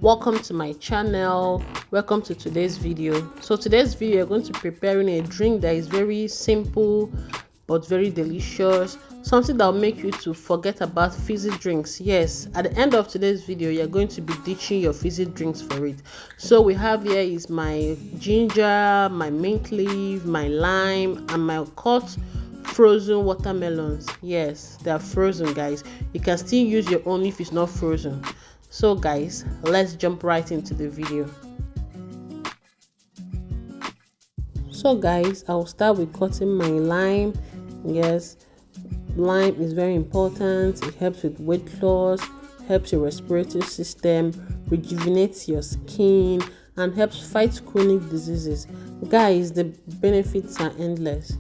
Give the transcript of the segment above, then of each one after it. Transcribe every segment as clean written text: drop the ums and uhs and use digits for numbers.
Welcome to my channel. Welcome to today's video. So today's video we're going to be preparing a drink that is very simple but very delicious, something that will make you to forget about fizzy drinks. Yes, at the end of today's video you're going to be ditching your fizzy drinks for it. So we have here is my ginger, my mint leaf, my lime, and my cut frozen watermelons. Yes, they are frozen, guys. You can still use your own if it's not frozen. So guys, let's jump right into the video. So guys, I'll start with cutting my lime. Yes, lime is very important. It helps with weight loss, helps your respiratory system, rejuvenates your skin, and helps fight chronic diseases. Guys, the benefits are endless.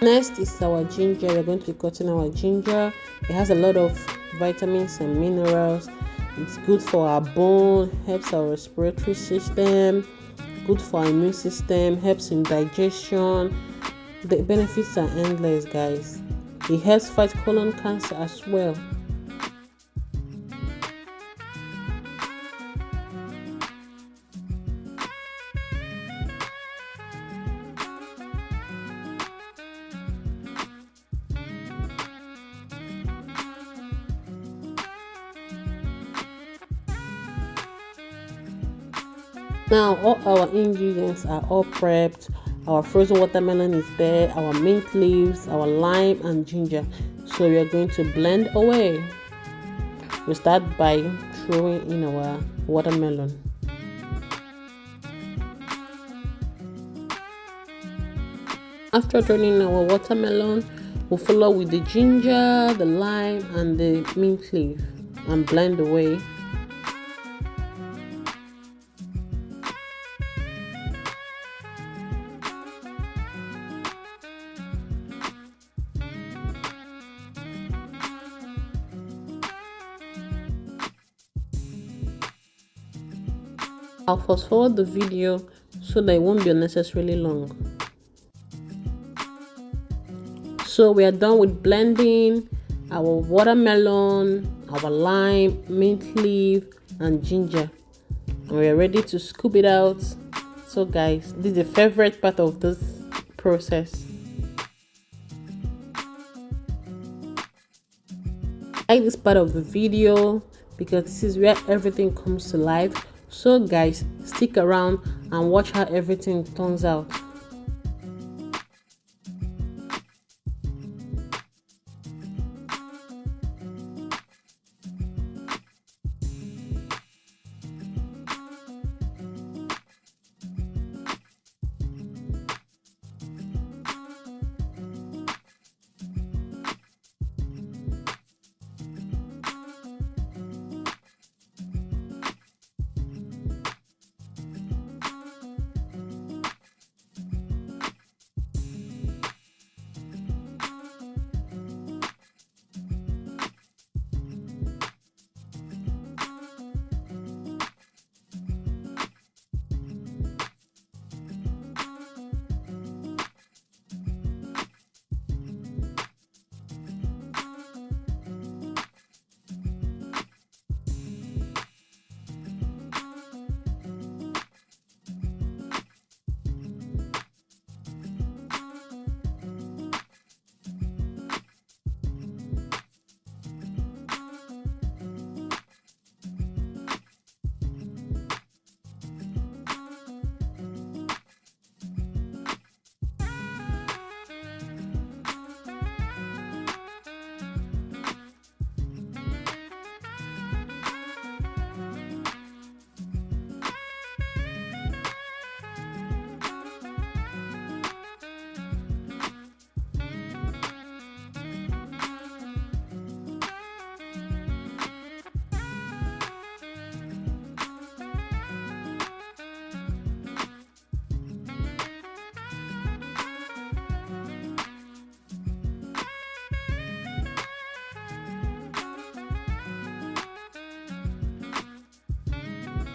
Next is our ginger. We're going to be cutting our ginger. It has a lot of vitamins and minerals. It's good for our bone, helps our respiratory system, good for our immune system, helps in digestion. The benefits are endless, guys. It helps fight colon cancer as well. Now all our ingredients are all prepped. Our frozen watermelon is there, our mint leaves, our lime and ginger. So we are going to blend away. We start by throwing in our watermelon. After throwing in our watermelon, we'll follow with the ginger, the lime and the mint leaf and blend away. I'll fast forward the video so that it won't be unnecessarily long. So we are done with blending our watermelon, our lime, mint leaf and ginger, and we are ready to scoop it out. So guys, this is the favorite part of this process. I like this part of the video because this is where everything comes to life. So guys, stick around and watch how everything turns out.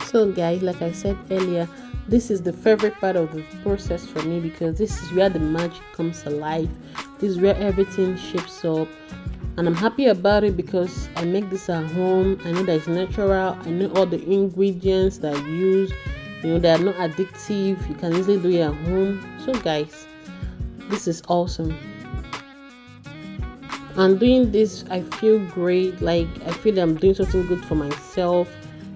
So guys, like I said earlier, this is the favorite part of the process for me because this is where the magic comes alive. This is where everything shapes up, and I'm happy about it because I make this at home. I know that it's natural. I know all the ingredients that I use. They are not addictive. You can easily do it at home. So guys, this is awesome. And doing this, I feel great. Like I feel that I'm doing something good for myself.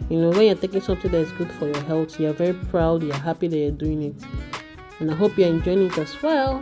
When you're taking something that is good for your health, you're very proud, you're happy that you're doing it. And I hope you're enjoying it as well.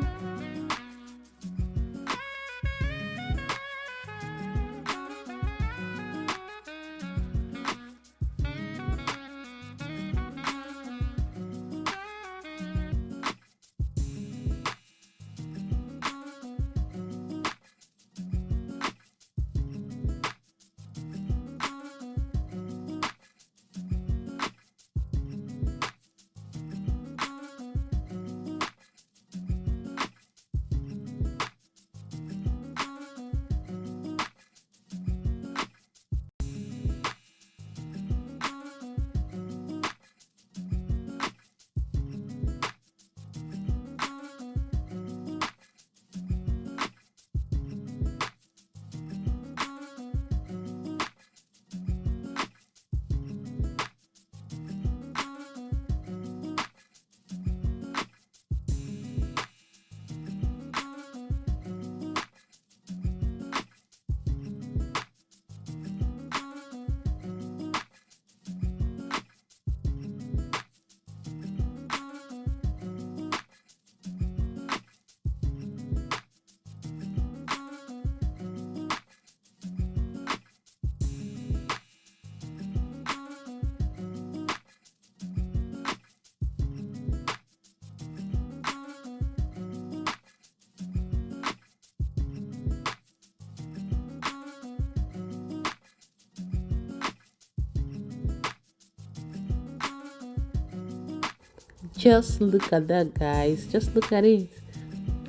Just look at that, guys. Just look at it.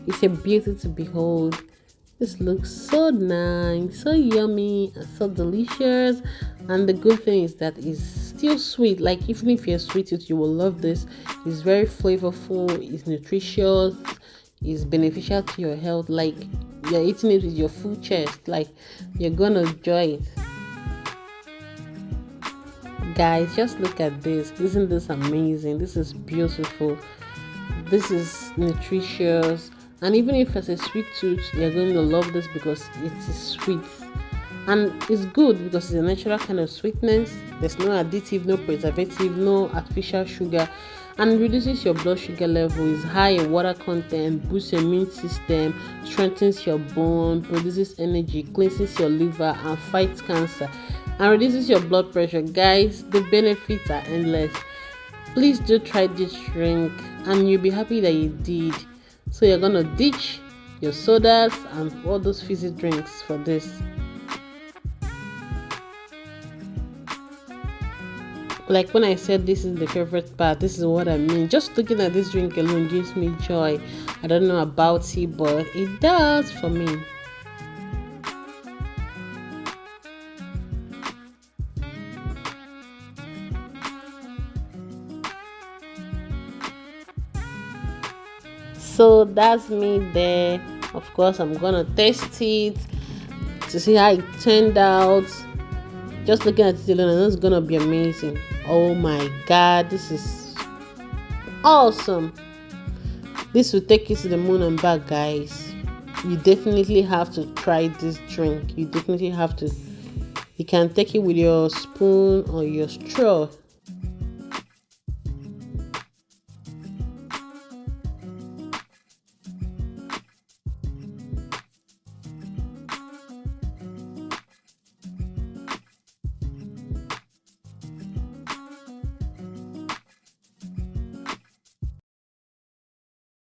It's a beauty to behold. This looks so nice, so yummy, and so delicious. And the good thing is that it's still sweet. Like even if you're sweet tooth, you will love this. It's very flavorful. It's nutritious. It's beneficial to your health. Like you're eating it with your full chest. Like you're gonna enjoy it. Guys, just look at this. Isn't this amazing? This is beautiful. This is nutritious. And even if it's a sweet tooth, you're going to love this because it is sweet. And it's good because it's a natural kind of sweetness. There's no additive, no preservative, no artificial sugar. And reduces your blood sugar level, is high in water content, boosts your immune system, strengthens your bone, produces energy, cleanses your liver, and fights cancer, and reduces your blood pressure. Guys, the benefits are endless. Please do try this drink and you'll be happy that you did. So you're gonna ditch your sodas and all those fizzy drinks for this. Like when I said this is the favorite part, this is what I mean. Just looking at this drink alone gives me joy. I don't know about it, but it does for me. So that's me there. Of course, I'm gonna taste it to see how it turned out. Just looking at it alone, I know it's gonna be amazing. Oh my god, this is awesome. This will take you to the moon and back, guys. You definitely have to try this drink. You definitely have to. You can take it with your spoon or your straw.